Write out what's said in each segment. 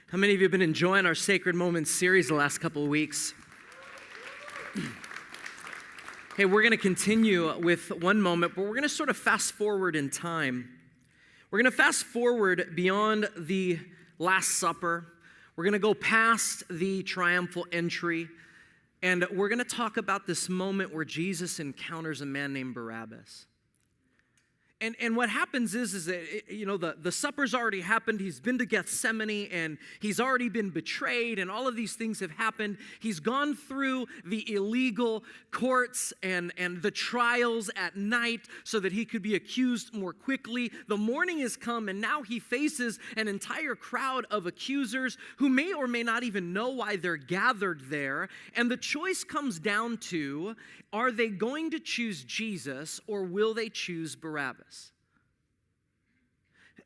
How many of you have been enjoying our Sacred Moments series the last couple of weeks? Hey, we're going to continue with one moment, but we're going to sort of fast forward in time. We're going to fast forward beyond the Last Supper. We're going to go past the triumphal entry, and we're going to talk about this moment where Jesus encounters a man named Barabbas. And what happens is that, the supper's already happened. He's been to Gethsemane, and he's already been betrayed, and all of these things have happened. He's gone through the illegal courts and the trials at night so that he could be accused more quickly. The morning has come, and now he faces an entire crowd of accusers who may or may not even know why they're gathered there. And the choice comes down to, are they going to choose Jesus or will they choose Barabbas?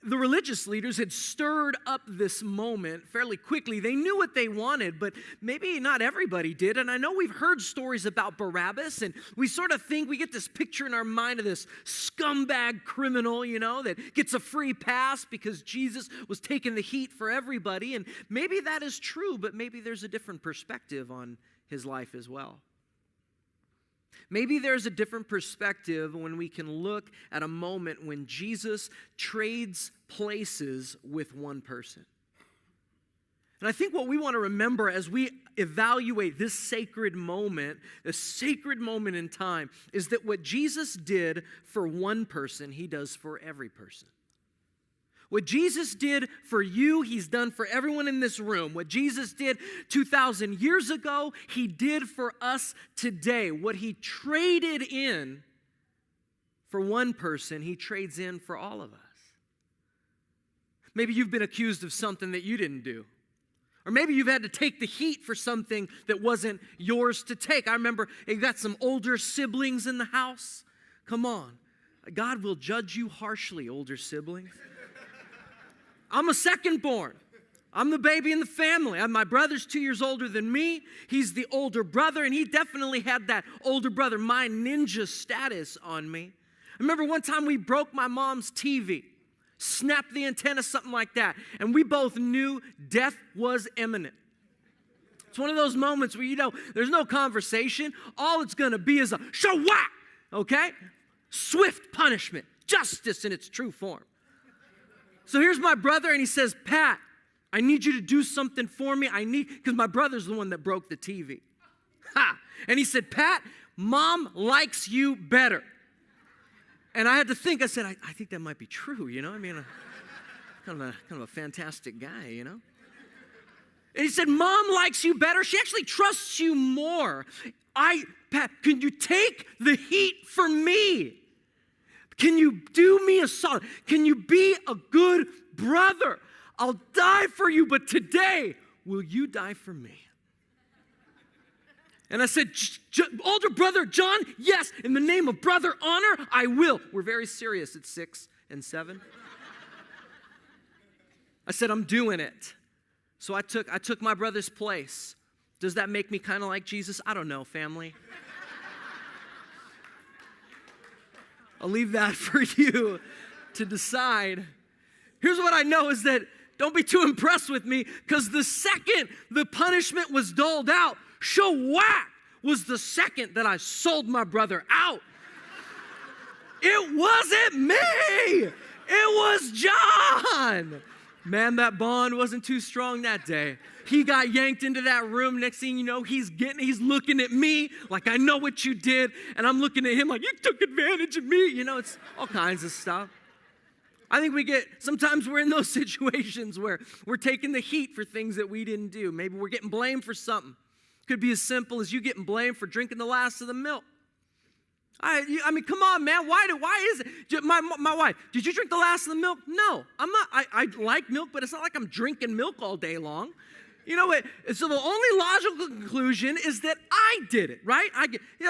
The religious leaders had stirred up this moment fairly quickly. They knew what they wanted, but maybe not everybody did. And I know we've heard stories about Barabbas, and we sort of think we get this picture in our mind of this scumbag criminal, that gets a free pass because Jesus was taking the heat for everybody. And maybe that is true, but maybe there's a different perspective on his life as well. Maybe there's a different perspective when we can look at a moment when Jesus trades places with one person. And I think what we want to remember as we evaluate this sacred moment in time, is that what Jesus did for one person, he does for every person. What Jesus did for you, he's done for everyone in this room. What Jesus did 2,000 years ago, he did for us today. What he traded in for one person, he trades in for all of us. Maybe you've been accused of something that you didn't do. Or maybe you've had to take the heat for something that wasn't yours to take. I remember you got some older siblings in the house. Come on. God will judge you harshly, older siblings. I'm a second born. I'm the baby in the family. My brother's 2 years older than me. He's the older brother, and he definitely had that older brother, my ninja status on me. I remember one time we broke my mom's TV, snapped the antenna, something like that, and we both knew death was imminent. It's one of those moments where, there's no conversation. All it's going to be is a shawak, okay? Swift punishment, justice in its true form. So here's my brother, and he says, Pat, I need you to do something for me. Because my brother's the one that broke the TV. Ha! And he said, Pat, Mom likes you better. And I had to think, I said, I think that might be true, kind of a fantastic guy, And he said, Mom likes you better. She actually trusts you more. Pat, can you take the heat for me? Can you do me a solid? Can you be a good brother? I'll die for you, but today, will you die for me? And I said, older brother John, yes, in the name of brother honor, I will. We're very serious at 6 and 7. I said, I'm doing it. So I took my brother's place. Does that make me kind of like Jesus? I don't know, family. I'll leave that for you to decide. Here's what I know is that don't be too impressed with me, because the second the punishment was doled out, shawak was the second that I sold my brother out. It wasn't me. It was John. Man, that bond wasn't too strong that day. He got yanked into that room. Next thing you know, he's looking at me like, I know what you did. And I'm looking at him like, you took advantage of me. It's all kinds of stuff. I think sometimes we're in those situations where we're taking the heat for things that we didn't do. Maybe we're getting blamed for something. Could be as simple as you getting blamed for drinking the last of the milk. I mean, come on, man. Why is it? My wife, did you drink the last of the milk? No, I'm not. I like milk, but it's not like I'm drinking milk all day long. So the only logical conclusion is that I did it, right?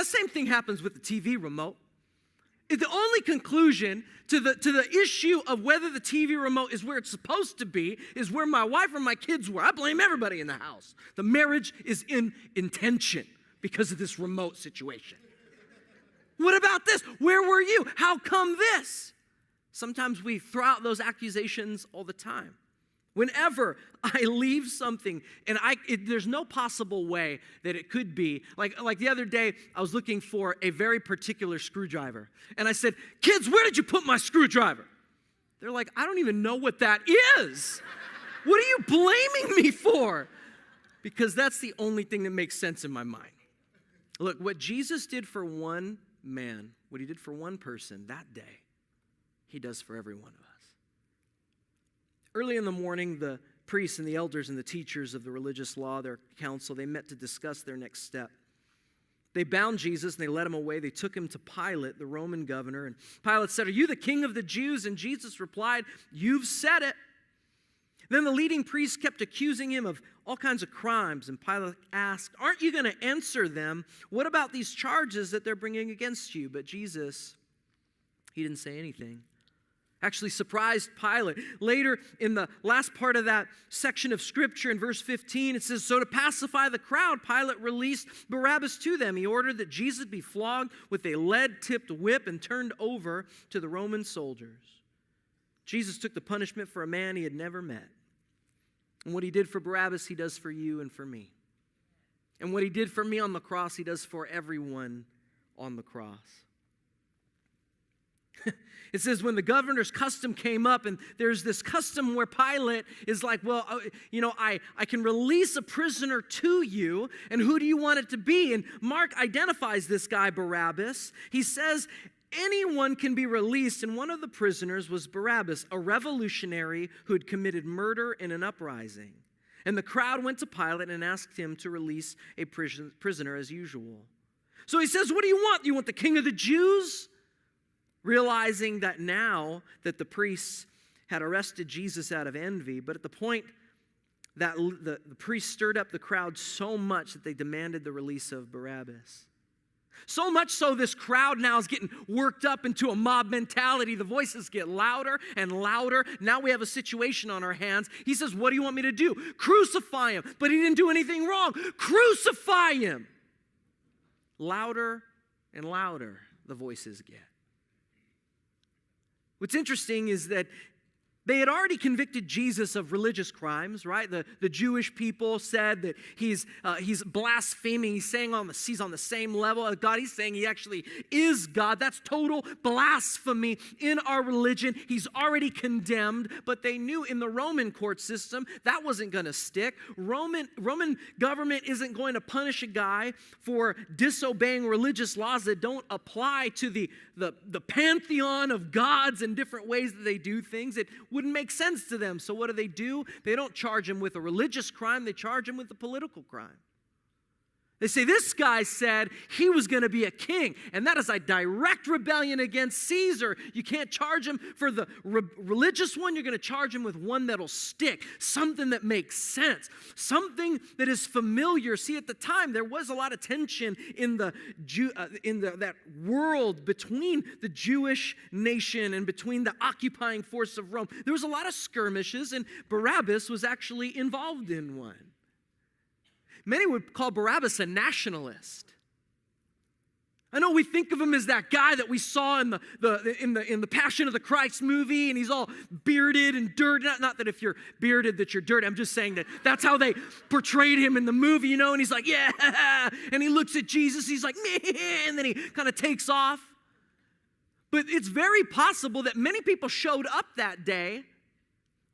Same thing happens with the TV remote. The only conclusion to the issue of whether the TV remote is where it's supposed to be is where my wife or my kids were. I blame everybody in the house. The marriage is in tension because of this remote situation. What about this? Where were you? How come this? Sometimes we throw out those accusations all the time. Whenever I leave something, and there's no possible way that it could be, like the other day, I was looking for a very particular screwdriver. And I said, kids, where did you put my screwdriver? They're like, I don't even know what that is. What are you blaming me for? Because that's the only thing that makes sense in my mind. Look, what Jesus did for one man, what he did for one person that day, he does for every one of us. Early in the morning, the priests and the elders and the teachers of the religious law, their council, they met to discuss their next step. They bound Jesus and they led him away. They took him to Pilate, the Roman governor. And Pilate said, "Are you the king of the Jews?" And Jesus replied, "You've said it." Then the leading priests kept accusing him of all kinds of crimes. And Pilate asked, "Aren't you going to answer them? What about these charges that they're bringing against you?" But Jesus, he didn't say anything. Actually surprised Pilate. Later in the last part of that section of Scripture in verse 15, it says, "So to pacify the crowd, Pilate released Barabbas to them. He ordered that Jesus be flogged with a lead-tipped whip and turned over to the Roman soldiers." Jesus took the punishment for a man he had never met. And what he did for Barabbas, he does for you and for me. And what he did for me on the cross, he does for everyone on the cross. It says when the governor's custom came up, and there's this custom where Pilate is like, well, I can release a prisoner to you, and who do you want it to be? And Mark identifies this guy, Barabbas. He says anyone can be released, and one of the prisoners was Barabbas, a revolutionary who had committed murder in an uprising. And the crowd went to Pilate and asked him to release a prisoner as usual. So he says, "What do you want? You want the king of the Jews?" Realizing that now that the priests had arrested Jesus out of envy, but at the point that the priests stirred up the crowd so much that they demanded the release of Barabbas. So much so this crowd now is getting worked up into a mob mentality. The voices get louder and louder. Now we have a situation on our hands. He says, "What do you want me to do?" "Crucify him." But he didn't do anything wrong. "Crucify him." Louder and louder the voices get. What's interesting is that they had already convicted Jesus of religious crimes, right? The Jewish people said that he's blaspheming. He's saying he's on the same level as God. He's saying he actually is God. That's total blasphemy in our religion. He's already condemned, but they knew in the Roman court system that wasn't going to stick. Roman government isn't going to punish a guy for disobeying religious laws that don't apply to the pantheon of gods and different ways that they do things. It wouldn't make sense to them. So what do? They don't charge him with a religious crime. They charge him with a political crime. They say, this guy said he was going to be a king, and that is a direct rebellion against Caesar. You can't charge him for the religious one. You're going to charge him with one that'll stick, something that makes sense, something that is familiar. See, at the time, there was a lot of tension in that world between the Jewish nation and between the occupying force of Rome. There was a lot of skirmishes, and Barabbas was actually involved in one. Many would call Barabbas a nationalist. I know we think of him as that guy that we saw in the Passion of the Christ movie, and he's all bearded and dirty. Not that if you're bearded that you're dirty. I'm just saying that that's how they portrayed him in the movie, and he's like, yeah, and he looks at Jesus, he's like, meh, and then he kind of takes off. But it's very possible that many people showed up that day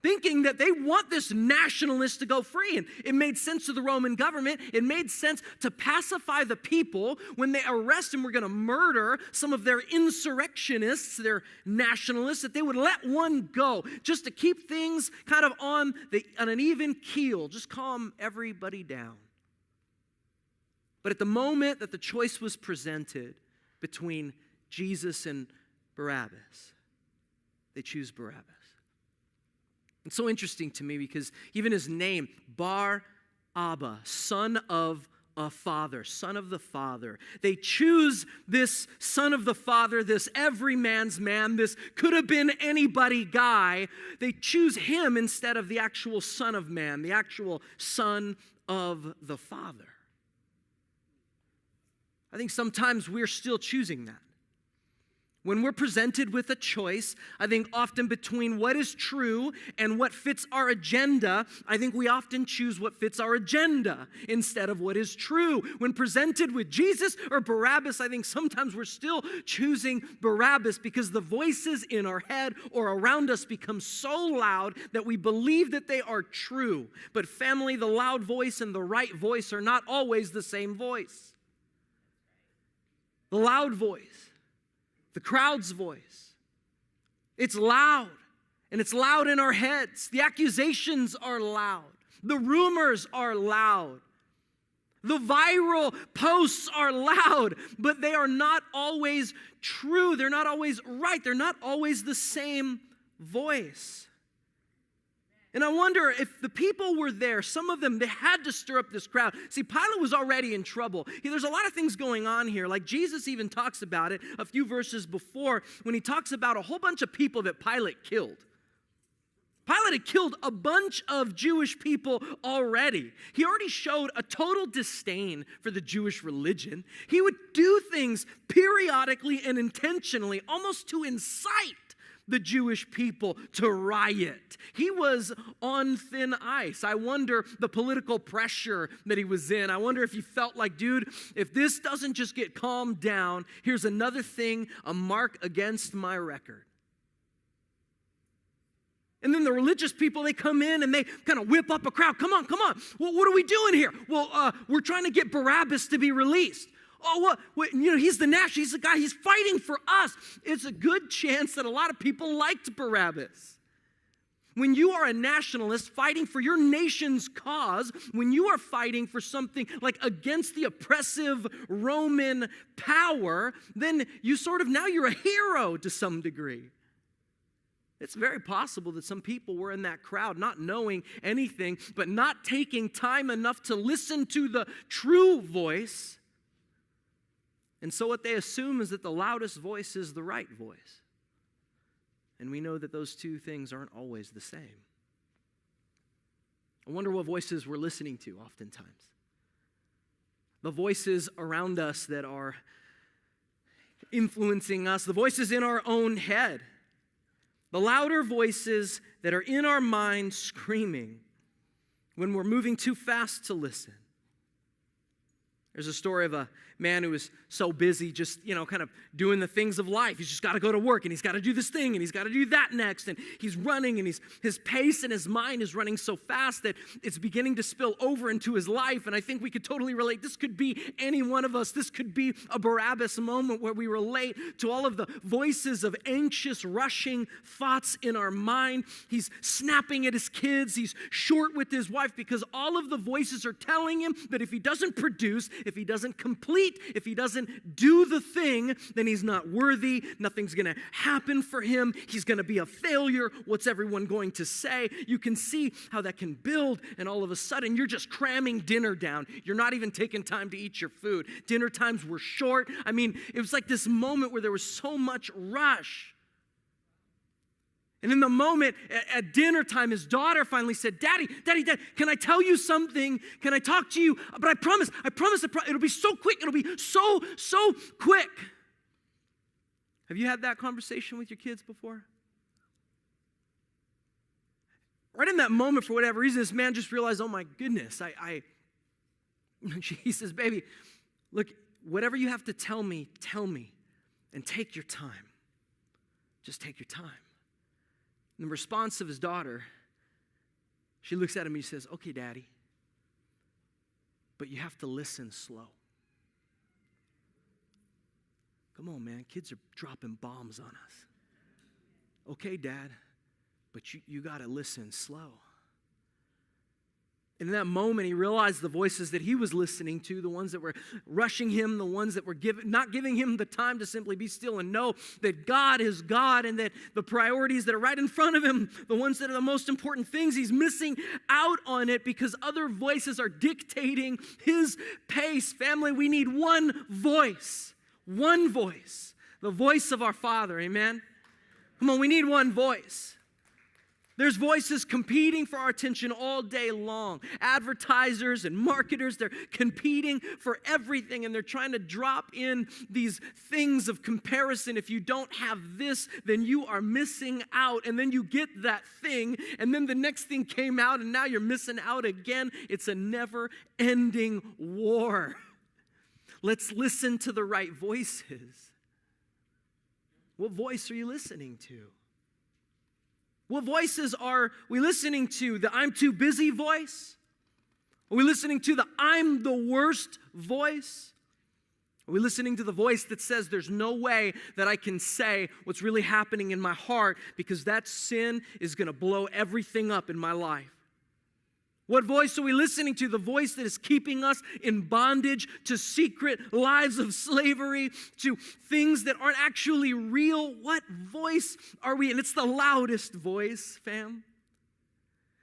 thinking that they want this nationalist to go free. And it made sense to the Roman government. It made sense to pacify the people when they arrest and were going to murder some of their insurrectionists, their nationalists, that they would let one go just to keep things kind of on an even keel, just calm everybody down. But at the moment that the choice was presented between Jesus and Barabbas, they choose Barabbas. It's so interesting to me because even his name, Barabbas, son of a father, son of the Father. They choose this son of the Father, this every man's man, this could have been anybody guy. They choose him instead of the actual Son of Man, the actual Son of the Father. I think sometimes we're still choosing that. When we're presented with a choice, I think often between what is true and what fits our agenda, I think we often choose what fits our agenda instead of what is true. When presented with Jesus or Barabbas, I think sometimes we're still choosing Barabbas because the voices in our head or around us become so loud that we believe that they are true. But family, the loud voice and the right voice are not always the same voice. The loud voice, the crowd's voice, it's loud, and it's loud in our heads. The accusations are loud. The rumors are loud. The viral posts are loud, but they are not always true. They're not always right. They're not always the same voice. And I wonder if the people were there, some of them, they had to stir up this crowd. See, Pilate was already in trouble. There's a lot of things going on here. Like Jesus even talks about it a few verses before when he talks about a whole bunch of people that Pilate killed. Pilate had killed a bunch of Jewish people already. He already showed a total disdain for the Jewish religion. He would do things periodically and intentionally, almost to incite the Jewish people to riot. He was on thin ice. I wonder the political pressure that he was in. I wonder if he felt like, dude, if this doesn't just get calmed down, here's another thing, a mark against my record. And then the religious people, they come in and they kind of whip up a crowd. Come on. Well, what are we doing here? Well, we're trying to get Barabbas to be released. Oh, what? He's the national. He's the guy. He's fighting for us. It's a good chance that a lot of people liked Barabbas. When you are a nationalist fighting for your nation's cause, when you are fighting for something like against the oppressive Roman power, then now you're a hero to some degree. It's very possible that some people were in that crowd not knowing anything, but not taking time enough to listen to the true voice. And so what they assume is that the loudest voice is the right voice. And we know that those two things aren't always the same. I wonder what voices we're listening to oftentimes. The voices around us that are influencing us, the voices in our own head, the louder voices that are in our mind screaming when we're moving too fast to listen. There's a story of a man who was so busy just, kind of doing the things of life. He's just got to go to work, and he's got to do this thing, and he's got to do that next, and he's running, and his pace and his mind is running so fast that it's beginning to spill over into his life, and I think we could totally relate. This could be any one of us. This could be a Barabbas moment where we relate to all of the voices of anxious, rushing thoughts in our mind. He's snapping at his kids. He's short with his wife because all of the voices are telling him that if he doesn't produce, if he doesn't complete, if he doesn't do the thing, then he's not worthy. Nothing's going to happen for him. He's going to be a failure. What's everyone going to say? You can see how that can build, and all of a sudden you're just cramming dinner down. You're not even taking time to eat your food. Dinner times were short. It was like this moment where there was so much rush. And in the moment at dinner time, his daughter finally said, Daddy, can I tell you something? Can I talk to you? But I promise, it'll be so quick. It'll be so quick. Have you had that conversation with your kids before? Right in that moment, for whatever reason, this man just realized, oh my goodness, he says, baby, look, whatever you have to tell me, and take your time. Just take your time. And the response of his daughter, she looks at him and she says, okay, Daddy, but you have to listen slow. Come on, man, kids are dropping bombs on us. Okay, Dad, but you got to listen slow. And in that moment, he realized the voices that he was listening to, the ones that were rushing him, the ones that were not giving him the time to simply be still and know that God is God, and that the priorities that are right in front of him, the ones that are the most important things, he's missing out on it because other voices are dictating his pace. Family, we need one voice, the voice of our Father, amen? Come on, we need one voice. There's voices competing for our attention all day long. Advertisers and marketers, they're competing for everything, and they're trying to drop in these things of comparison. If you don't have this, then you are missing out. And then you get that thing, and then the next thing came out, and now you're missing out again. It's a never-ending war. Let's listen to the right voices. What voice are you listening to? What voices are we listening to? The I'm too busy voice? Are we listening to the I'm the worst voice? Are we listening to the voice that says there's no way that I can say what's really happening in my heart because that sin is going to blow everything up in my life? What voice are we listening to? The voice that is keeping us in bondage to secret lives of slavery, to things that aren't actually real. What voice are we? And it's the loudest voice, fam.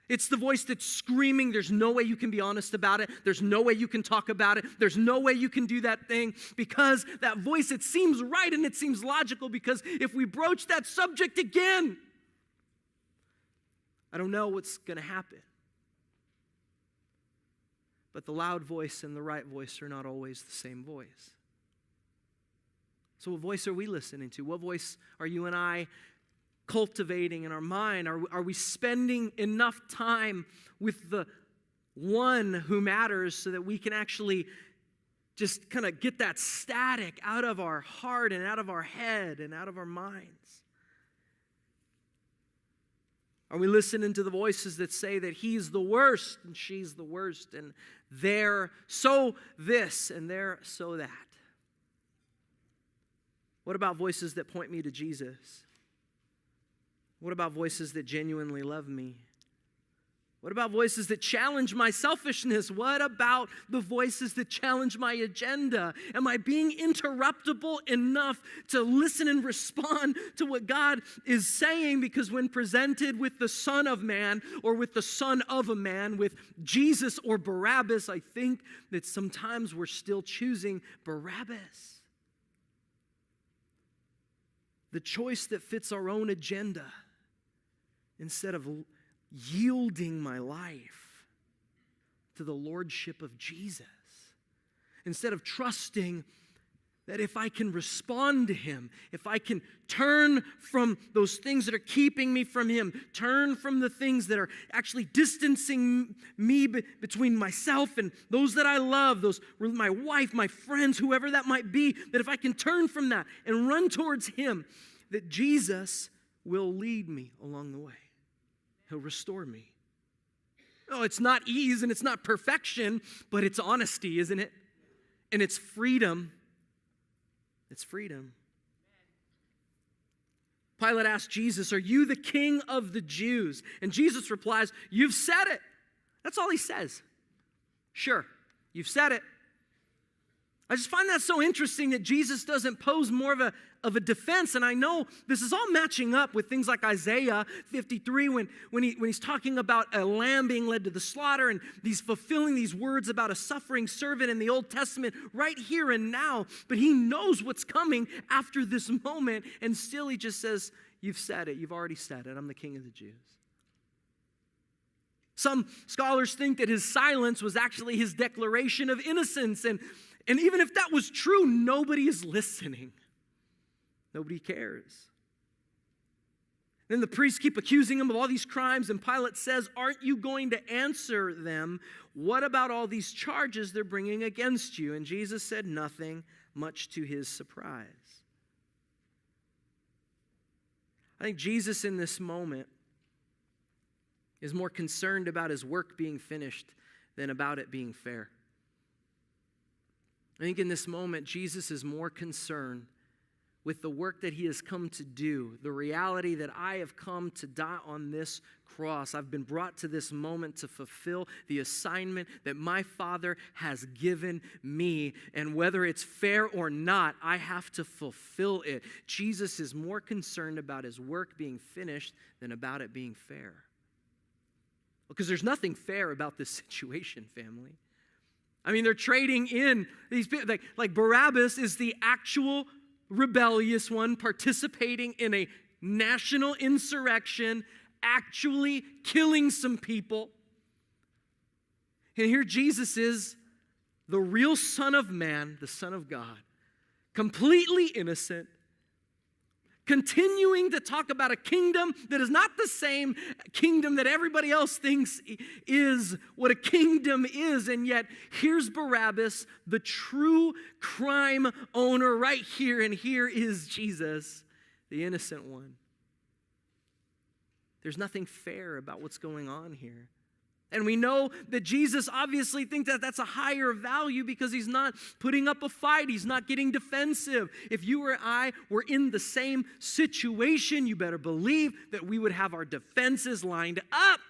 It's the voice that's screaming, there's no way you can be honest about it. There's no way you can talk about it. There's no way you can do that thing, because that voice, it seems right and it seems logical, because if we broach that subject again, I don't know what's going to happen. But the loud voice and the right voice are not always the same voice. So what voice are we listening to? What voice are you and I cultivating in our mind? Are we spending enough time with the one who matters so that we can actually just kind of get that static out of our heart and out of our head and out of our minds? Are we listening to the voices that say that he's the worst and she's the worst and they're so this and they're so that? What about voices that point me to Jesus? What about voices that genuinely love me? What about voices that challenge my selfishness? What about the voices that challenge my agenda? Am I being interruptible enough to listen and respond to what God is saying? Because when presented with the Son of Man or with the Son of a Man, with Jesus or Barabbas, I think that sometimes we're still choosing Barabbas. The choice that fits our own agenda instead of yielding my life to the lordship of Jesus. Instead of trusting that if I can respond to him, if I can turn from those things that are keeping me from him, turn from the things that are actually distancing me between myself and those that I love, those my wife, my friends, whoever that might be, that if I can turn from that and run towards him, that Jesus will lead me along the way. He'll restore me. Oh, it's not ease and it's not perfection, but it's honesty, isn't it? And it's freedom. It's freedom. Pilate asked Jesus, "Are you the king of the Jews?" And Jesus replies, "You've said it." That's all he says. Sure, you've said it. I just find that so interesting that Jesus doesn't pose more of a defense. And I know this is all matching up with things like Isaiah 53 when he's talking about a lamb being led to the slaughter, and he's fulfilling these words about a suffering servant in the Old Testament right here and now. But he knows what's coming after this moment, and still he just says, "You've said it. You've already said it. I'm the king of the Jews." Some scholars think that his silence was actually his declaration of innocence. And even if that was true, nobody is listening. Nobody cares. Then the priests keep accusing him of all these crimes, and Pilate says, "Aren't you going to answer them? What about all these charges they're bringing against you?" And Jesus said nothing, much to his surprise. I think Jesus in this moment is more concerned about his work being finished than about it being fair. I think in this moment, Jesus is more concerned with the work that he has come to do, the reality that I have come to die on this cross. I've been brought to this moment to fulfill the assignment that my Father has given me, and whether it's fair or not, I have to fulfill it. Jesus is more concerned about his work being finished than about it being fair. Because there's nothing fair about this situation, family. I mean, they're trading in these people. Like Barabbas is the actual rebellious one participating in a national insurrection actually killing some people. And here Jesus is, the real Son of Man, the Son of God, completely innocent, continuing to talk about a kingdom that is not the same kingdom that everybody else thinks is what a kingdom is. And yet, here's Barabbas, the true crime owner right here, and here is Jesus, the innocent one. There's nothing fair about what's going on here. And we know that Jesus obviously thinks that that's a higher value because he's not putting up a fight. He's not getting defensive. If you or I were in the same situation, you better believe that we would have our defenses lined up.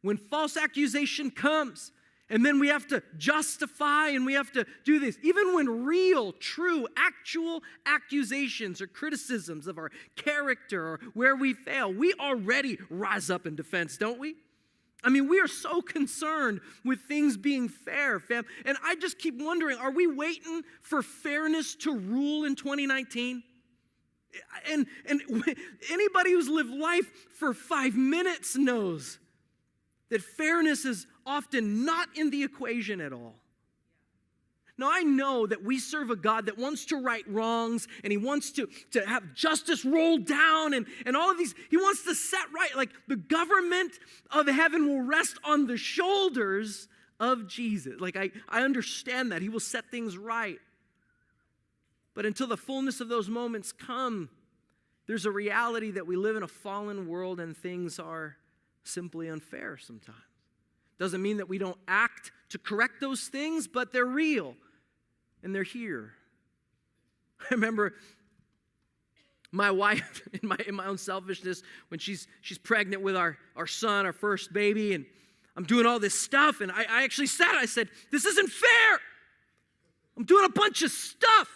When false accusation comes, and then we have to justify and we have to do this. Even when real, true, actual accusations or criticisms of our character or where we fail, we already rise up in defense, don't we? I mean, we are so concerned with things being fair, fam. And I just keep wondering, are we waiting for fairness to rule in 2019? And anybody who's lived life for 5 minutes knows that fairness is often not in the equation at all. Now, I know that we serve a God that wants to right wrongs, and he wants to have justice roll down and all of these. He wants to set right. Like the government of heaven will rest on the shoulders of Jesus. Like I understand that. He will set things right. But until the fullness of those moments come, there's a reality that we live in a fallen world and things are simply unfair sometimes. Doesn't mean that we don't act to correct those things, but they're real and they're here. I remember my wife, in my own selfishness, when she's pregnant with our son, our first baby, and I'm doing all this stuff, and I actually said, this isn't fair. I'm doing a bunch of stuff.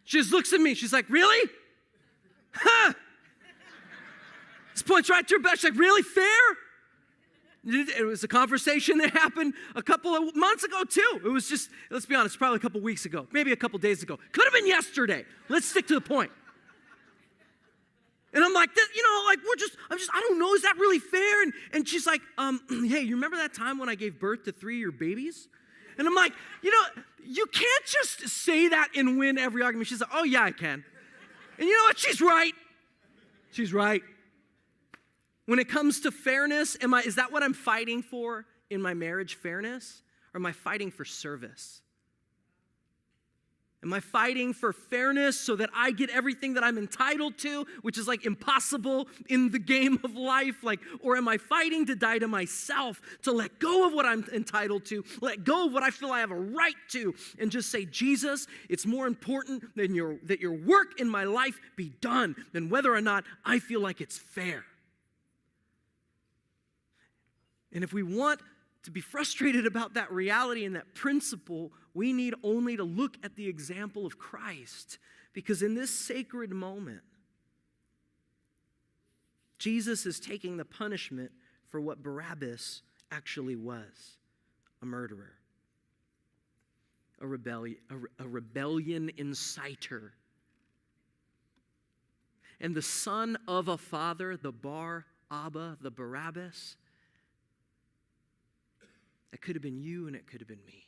She just looks at me. She's like, really? Huh? This points right to her back. She's like, really fair? It was a conversation that happened a couple of months ago, too. It was just, let's be honest, probably a couple weeks ago, maybe a couple days ago. Could have been yesterday. Let's stick to the point. And I'm like, I don't know, is that really fair? And she's like, hey, you remember that time when I gave birth to 3 of your babies? And I'm like, you can't just say that and win every argument. She's like, oh, yeah, I can. And you know what? She's right. She's right. When it comes to fairness, is that what I'm fighting for in my marriage, fairness? Or am I fighting for service? Am I fighting for fairness so that I get everything that I'm entitled to, which is like impossible in the game of life? Or am I fighting to die to myself, to let go of what I'm entitled to, let go of what I feel I have a right to, and just say, Jesus, it's more important that your work in my life be done than whether or not I feel like it's fair. And if we want to be frustrated about that reality and that principle, we need only to look at the example of Christ. Because in this sacred moment, Jesus is taking the punishment for what Barabbas actually was, a murderer, a rebellion inciter. And the son of a father, the Bar-Abba, the Barabbas, that could have been you and it could have been me.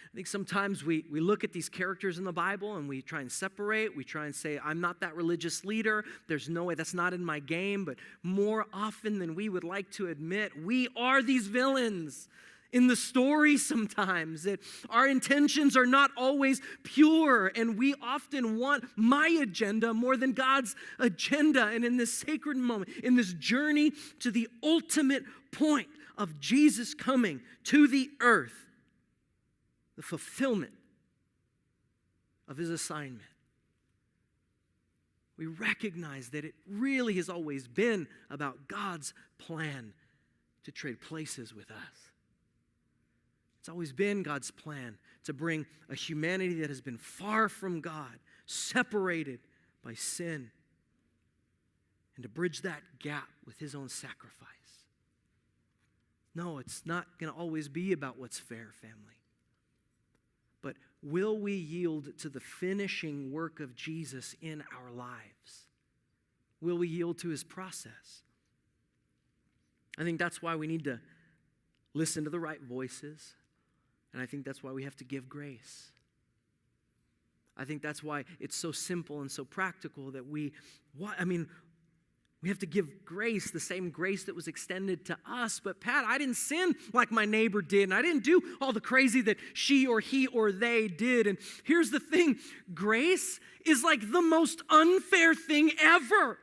I think sometimes we look at these characters in the Bible and we try and separate. We try and say, I'm not that religious leader. There's no way, that's not in my game. But more often than we would like to admit, we are these villains in the story sometimes. That our intentions are not always pure, and we often want my agenda more than God's agenda. And in this sacred moment, in this journey to the ultimate point of Jesus coming to the earth, the fulfillment of his assignment, we recognize that it really has always been about God's plan to trade places with us. It's always been God's plan to bring a humanity that has been far from God, separated by sin, and to bridge that gap with his own sacrifice. No, it's not going to always be about what's fair, family. But will we yield to the finishing work of Jesus in our lives? Will we yield to his process? I think that's why we need to listen to the right voices, and I think that's why we have to give grace. I think that's why it's so simple and so practical that we have to give grace, the same grace that was extended to us. But Pat, I didn't sin like my neighbor did, and I didn't do all the crazy that she or he or they did. And here's the thing, grace is like the most unfair thing ever.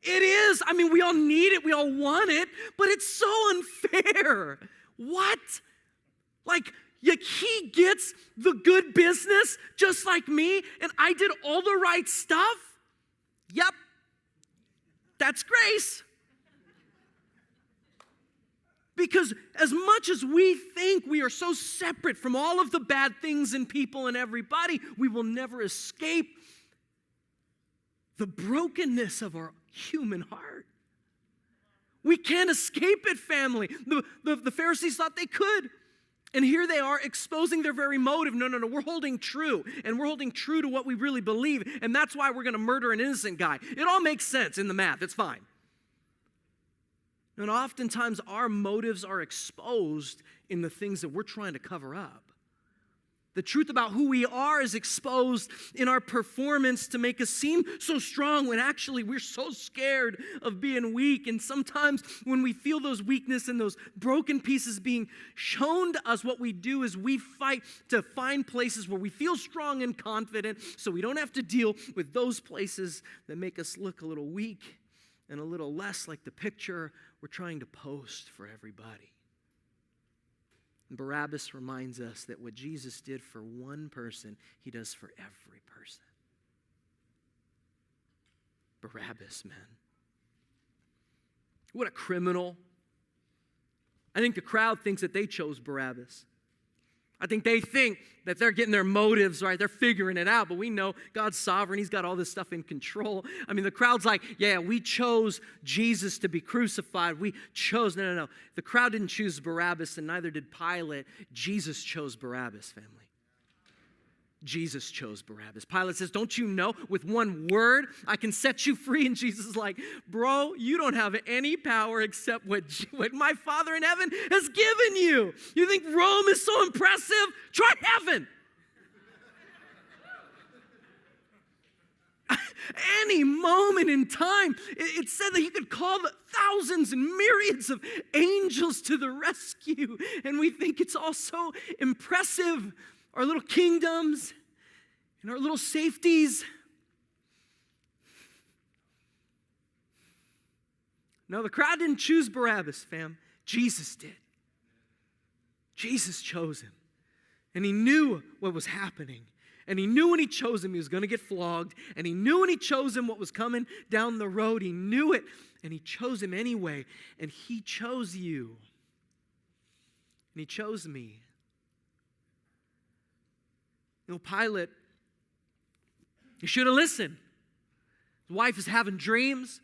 It is. I mean, we all need it, we all want it, but it's so unfair. What? Like, he gets the good business just like me, and I did all the right stuff? Yep. That's grace. Because as much as we think we are so separate from all of the bad things and people and everybody, we will never escape the brokenness of our human heart. We can't escape it, family. The Pharisees thought they could. And here they are exposing their very motive. No, we're holding true. And we're holding true to what we really believe. And that's why we're going to murder an innocent guy. It all makes sense in the math. It's fine. And oftentimes our motives are exposed in the things that we're trying to cover up. The truth about who we are is exposed in our performance to make us seem so strong when actually we're so scared of being weak. And sometimes when we feel those weakness and those broken pieces being shown to us, what we do is we fight to find places where we feel strong and confident so we don't have to deal with those places that make us look a little weak and a little less like the picture we're trying to post for everybody. Barabbas reminds us that what Jesus did for one person, he does for every person. Barabbas, man. What a criminal. I think the crowd thinks that they chose Barabbas. I think they think that they're getting their motives right. They're figuring it out, but we know God's sovereign. He's got all this stuff in control. I mean, the crowd's like, yeah, we chose Jesus to be crucified. We chose, no. The crowd didn't choose Barabbas, and neither did Pilate. Jesus chose Barabbas, family. Jesus chose Barabbas. Pilate says, don't you know, with one word, I can set you free? And Jesus is like, bro, you don't have any power except what my Father in heaven has given you. You think Rome is so impressive? Try heaven. Any moment in time, it said that he could call the thousands and myriads of angels to the rescue. And we think it's all so impressive. Our little kingdoms and our little safeties. No, the crowd didn't choose Barabbas, fam. Jesus did. Jesus chose him. And he knew what was happening. And he knew when he chose him, he was going to get flogged. And he knew when he chose him what was coming down the road. He knew it. And he chose him anyway. And he chose you. And he chose me. You know, Pilate, he should have listened. His wife is having dreams.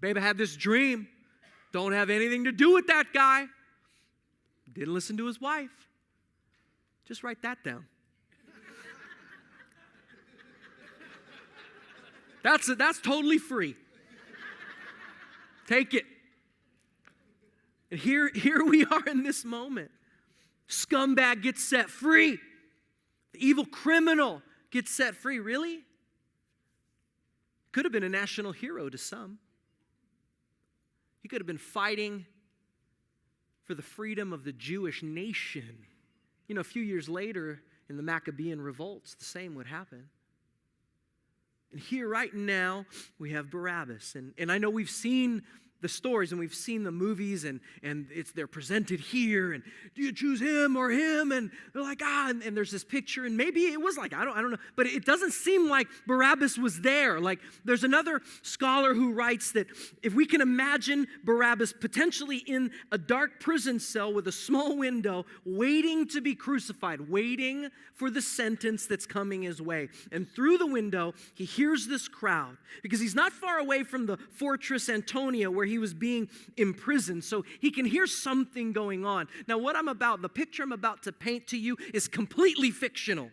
Babe, I had this dream. Don't have anything to do with that guy. Didn't listen to his wife. Just write that down. That's totally free. Take it. And here we are in this moment. Scumbag gets set free. The evil criminal gets set free. Really? Could have been a national hero to some. He could have been fighting for the freedom of the Jewish nation. You know, a few years later, in the Maccabean revolts, the same would happen. And here right now, we have Barabbas. And I know we've seen the stories and we've seen the movies and they're presented here and do you choose him or him? And they're like, and there's this picture and maybe it was like, I don't know. But it doesn't seem like Barabbas was there. Like there's another scholar who writes that if we can imagine Barabbas potentially in a dark prison cell with a small window waiting to be crucified, waiting for the sentence that's coming his way. And through the window, he hears this crowd because he's not far away from the fortress Antonia where he he was being imprisoned, so he can hear something going on. Now, the picture I'm about to paint to you is completely fictional.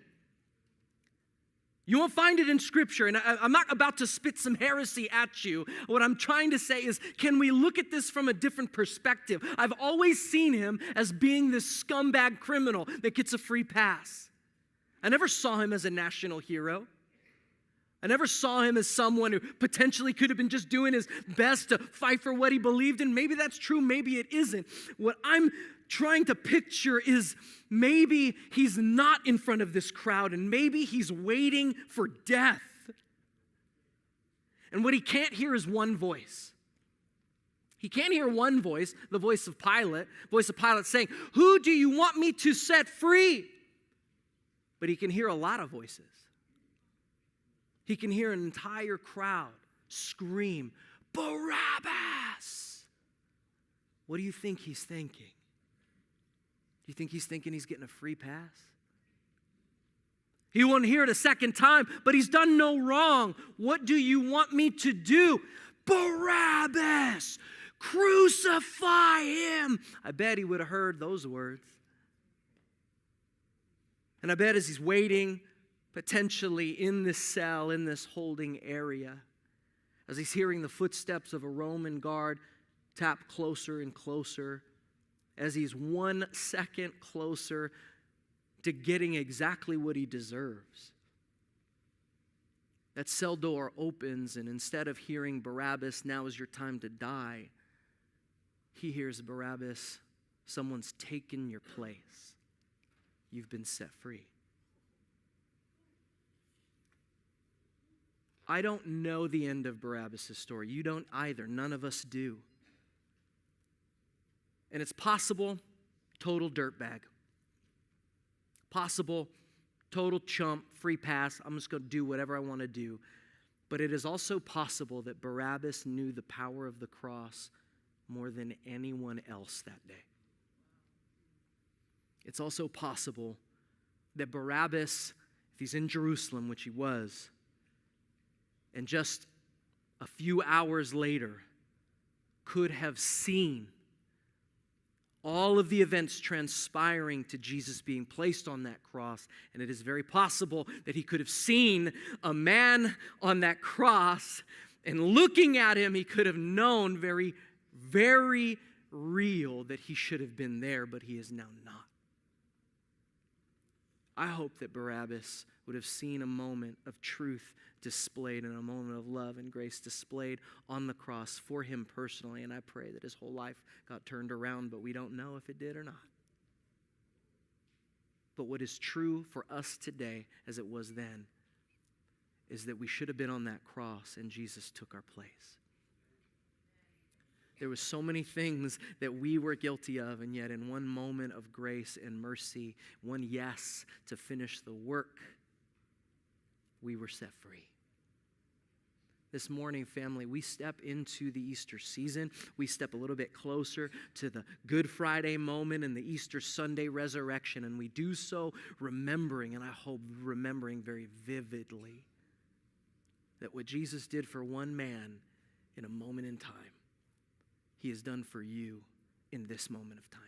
You won't find it in Scripture, and I'm not about to spit some heresy at you. What I'm trying to say is, can we look at this from a different perspective? I've always seen him as being this scumbag criminal that gets a free pass. I never saw him as a national hero. I never saw him as someone who potentially could have been just doing his best to fight for what he believed in. Maybe that's true, maybe it isn't. What I'm trying to picture is maybe he's not in front of this crowd and maybe he's waiting for death. And what he can't hear is one voice. He can't hear one voice, the voice of Pilate saying, "Who do you want me to set free?" But he can hear a lot of voices. He can hear an entire crowd scream, "Barabbas!" What do you think he's thinking? Do you think he's thinking he's getting a free pass? He won't hear it a second time, but he's done no wrong. What do you want me to do? Barabbas! Crucify him! I bet he would have heard those words. And I bet as he's waiting, potentially in this cell, in this holding area, as he's hearing the footsteps of a Roman guard tap closer and closer, as he's 1 second closer to getting exactly what he deserves, that cell door opens, and instead of hearing Barabbas, "Now is your time to die," he hears Barabbas, "Someone's taken your place. You've been set free." I don't know the end of Barabbas' story. You don't either. None of us do. And it's possible, total dirtbag. Possible, total chump, free pass. I'm just going to do whatever I want to do. But it is also possible that Barabbas knew the power of the cross more than anyone else that day. It's also possible that Barabbas, if he's in Jerusalem, which he was, and just a few hours later could have seen all of the events transpiring to Jesus being placed on that cross. And it is very possible that he could have seen a man on that cross, and looking at him, he could have known very, very real that he should have been there, but he is now not. I hope that Barabbas would have seen a moment of truth displayed and a moment of love and grace displayed on the cross for him personally. And I pray that his whole life got turned around, but we don't know if it did or not. But what is true for us today, as it was then, is that we should have been on that cross and Jesus took our place. There were so many things that we were guilty of, and yet in one moment of grace and mercy, one yes to finish the work, we were set free. This morning, family, we step into the Easter season. We step a little bit closer to the Good Friday moment and the Easter Sunday resurrection, and we do so remembering, and I hope remembering very vividly, that what Jesus did for one man in a moment in time, he has done for you in this moment of time.